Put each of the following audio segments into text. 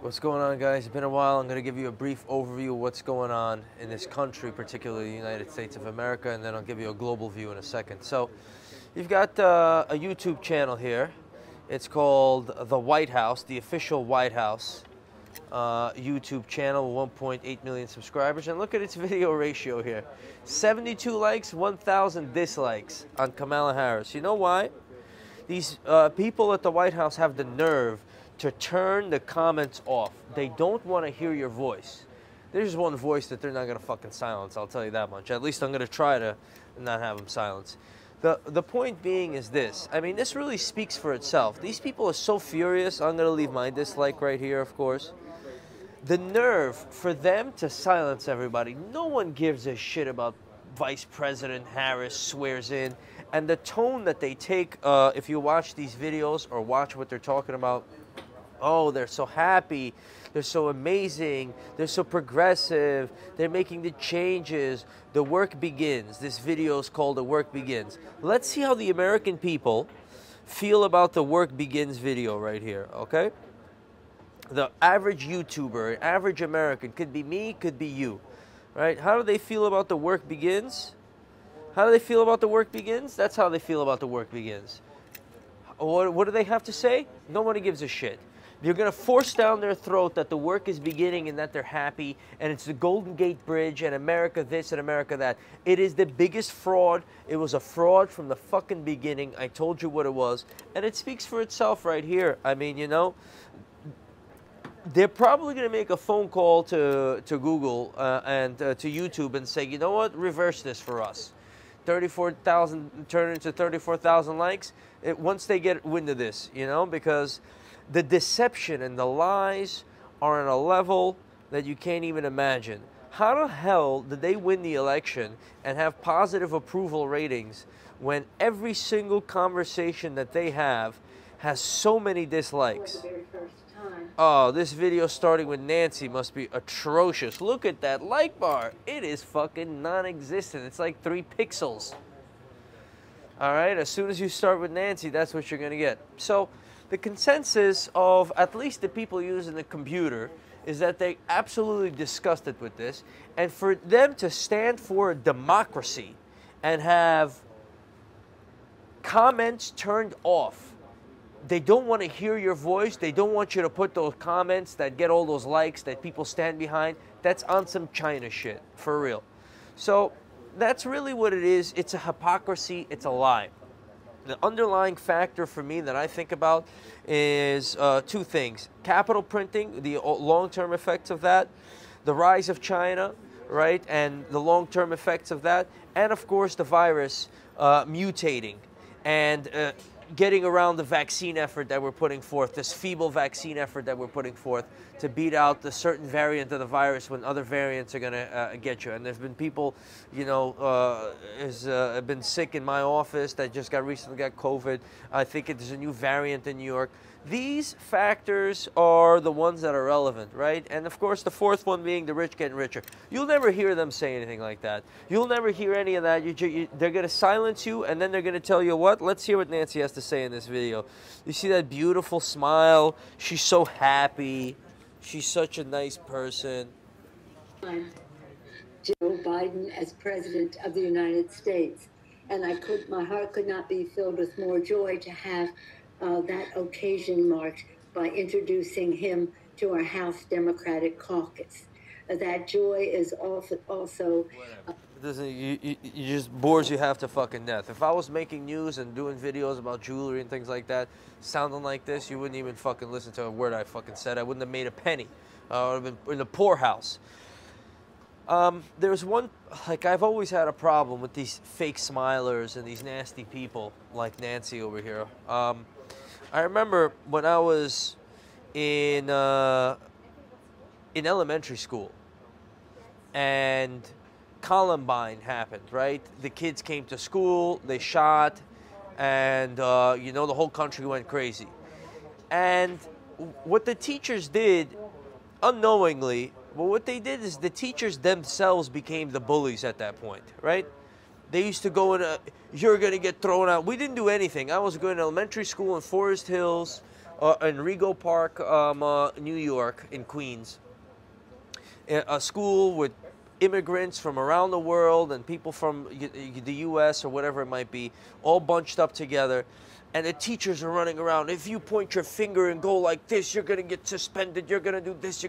What's going on, guys? It's been a while. I'm going to give you a brief overview of what's going on in this country, particularly the United States of America, and then I'll give you a global view in a second. So, you've got a YouTube channel here. It's called The White House, the official White House YouTube channel, 1.8 million subscribers. And look at its video ratio here. 72 likes, 1,000 dislikes on Kamala Harris. You know why? These people at the White House have the nerve to turn the comments off. They don't want to hear your voice. There's one voice that they're not going to fucking silence, I'll tell you that much. At least I'm going to try to not have them silence. The point being is this. I mean, this really speaks for itself. These people are so furious. I'm going to leave my dislike right here, of course. The nerve for them to silence everybody. No one gives a shit about Vice President Harris swears in. And the tone that they take, if you watch these videos or watch what they're talking about, oh, they're so happy, they're so amazing, they're so progressive, they're making the changes, the work begins. This video is called The Work Begins. Let's see how the American people feel about the Work Begins video right here, okay? The average YouTuber, average American, could be me, could be you, right? How do they feel about The Work Begins? How do they feel about The Work Begins? That's how they feel about The Work Begins. What do they have to say? Nobody gives a shit. You're going to force down their throat that the work is beginning and that they're happy and it's the Golden Gate Bridge and America this and America that. It is the biggest fraud. It was a fraud from the fucking beginning. I told you what it was. And it speaks for itself right here. I mean, you know, they're probably going to make a phone call to Google and to YouTube and say, you know what, reverse this for us. 34,000 turn into 34,000 likes. Once they get wind of this, you know, because the deception and the lies are on a level that you can't even imagine. How the hell did they win the election and have positive approval ratings when every single conversation that they have has so many dislikes? Oh, this video starting with Nancy must be atrocious. Look at that like bar. It is fucking non-existent. It's like 3 pixels. All right, as soon as you start with Nancy, that's what you're going to get. So the consensus of at least the people using the computer is that they're absolutely disgusted with this. And for them to stand for democracy and have comments turned off, they don't want to hear your voice. They don't want you to put those comments that get all those likes that people stand behind. That's on some China shit, for real. So that's really what it is. It's a hypocrisy. It's a lie. The underlying factor for me that I think about is 2 things. Capital printing, the long-term effects of that, the rise of China, right, and the long-term effects of that, and of course the virus mutating and getting around the vaccine effort that we're putting forth, this feeble vaccine effort that we're putting forth to beat out the certain variant of the virus when other variants are going to get you. And there's been people, you know, have been sick in my office that just recently got COVID. I think there's a new variant in New York. These factors are the ones that are relevant, right? And of course, the 4th one being the rich getting richer. You'll never hear them say anything like that. You'll never hear any of that. They're going to silence you, and then they're going to tell you what? Let's hear what Nancy has to say in this video. You see that beautiful smile? She's so happy. She's such a nice person. Joe Biden as President of the United States. And my heart could not be filled with more joy to have that occasion marked by introducing him to our House Democratic Caucus. That joy is also you just bores you half to fucking death. If I was making news and doing videos about jewelry and things like that, sounding like this, you wouldn't even fucking listen to a word I fucking said. I wouldn't have made a penny. I would have been in the poorhouse. There's one, like, I've always had a problem with these fake smilers and these nasty people like Nancy over here. I remember when I was in elementary school and Columbine happened, right? The kids came to school, they shot, and, you know, the whole country went crazy. And what the teachers did, unknowingly, well, what they did is the teachers themselves became the bullies at that point, right? They used to go in, you're going to get thrown out. We didn't do anything. I was going to elementary school in Forest Hills. in Rego Park, New York, in Queens. A school with immigrants from around the world and people from the U.S. or whatever it might be, all bunched up together. And the teachers are running around. If you point your finger and go like this, you're going to get suspended. You're going to do this.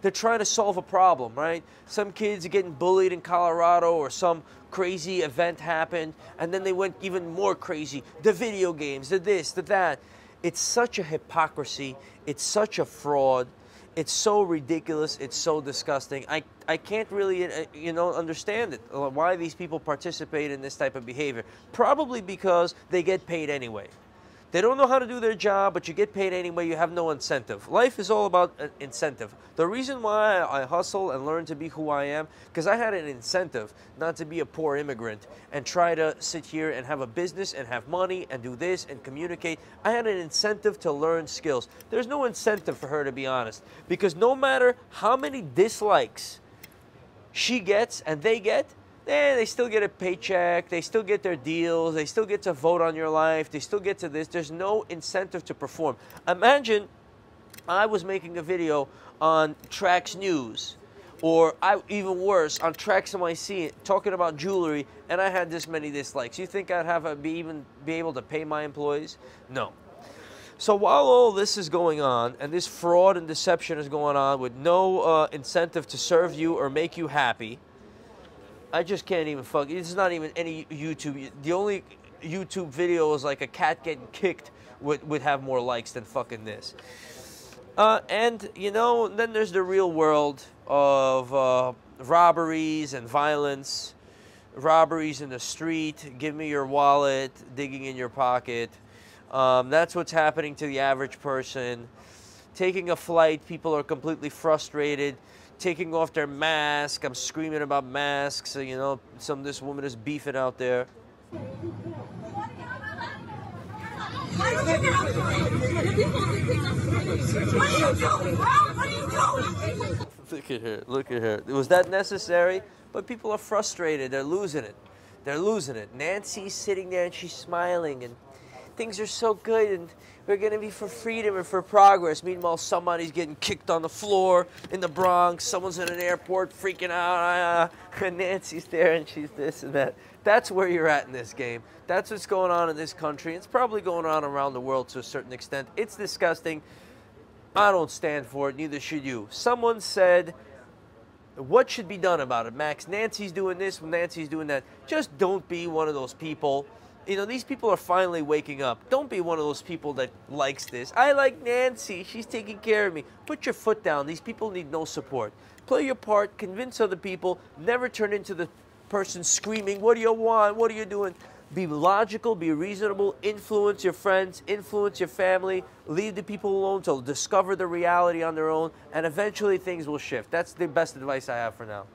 They're trying to solve a problem, right? Some kids are getting bullied in Colorado, or some crazy event happened, and then they went even more crazy. The video games, the this, the that. It's such a hypocrisy. It's such a fraud. It's so ridiculous. It's so disgusting. I can't really, understand it. Why these people participate in this type of behavior. Probably because they get paid anyway. They don't know how to do their job, but you get paid anyway. You have no incentive. Life is all about incentive. The reason why I hustle and learn to be who I am, because I had an incentive not to be a poor immigrant and try to sit here and have a business and have money and do this and communicate. I had an incentive to learn skills. There's no incentive for her, to be honest, because no matter how many dislikes she gets and they get, they still get a paycheck, they still get their deals, they still get to vote on your life, they still get to this. There's no incentive to perform. Imagine I was making a video on Trax News, or even worse, on Trax NYC, talking about jewelry, and I had this many dislikes. You think I'd have be able to pay my employees? No. So while all this is going on, and this fraud and deception is going on with no incentive to serve you or make you happy, I just can't even it's not even any YouTube. The only YouTube video is like a cat getting kicked would have more likes than fucking this. And, then there's the real world of robberies and violence. Robberies in the street, give me your wallet, digging in your pocket. That's what's happening to the average person. Taking a flight, people are completely frustrated. Taking off their mask. I'm screaming about masks. This woman is beefing out there. Look at her. Look at her. Was that necessary? But people are frustrated. They're losing it. They're losing it. Nancy's sitting there and she's smiling and things are so good and we're going to be for freedom and for progress. Meanwhile, somebody's getting kicked on the floor in the Bronx. Someone's in an airport freaking out. And Nancy's there and she's this and that. That's where you're at in this game. That's what's going on in this country. It's probably going on around the world to a certain extent. It's disgusting. I don't stand for it. Neither should you. Someone said, what should be done about it, Max? Nancy's doing this, Nancy's doing that. Just don't be one of those people. These people are finally waking up. Don't be one of those people that likes this. I like Nancy. She's taking care of me. Put your foot down. These people need no support. Play your part. Convince other people. Never turn into the person screaming, what do you want? What are you doing? Be logical. Be reasonable. Influence your friends. Influence your family. Leave the people alone to discover the reality on their own. And eventually things will shift. That's the best advice I have for now.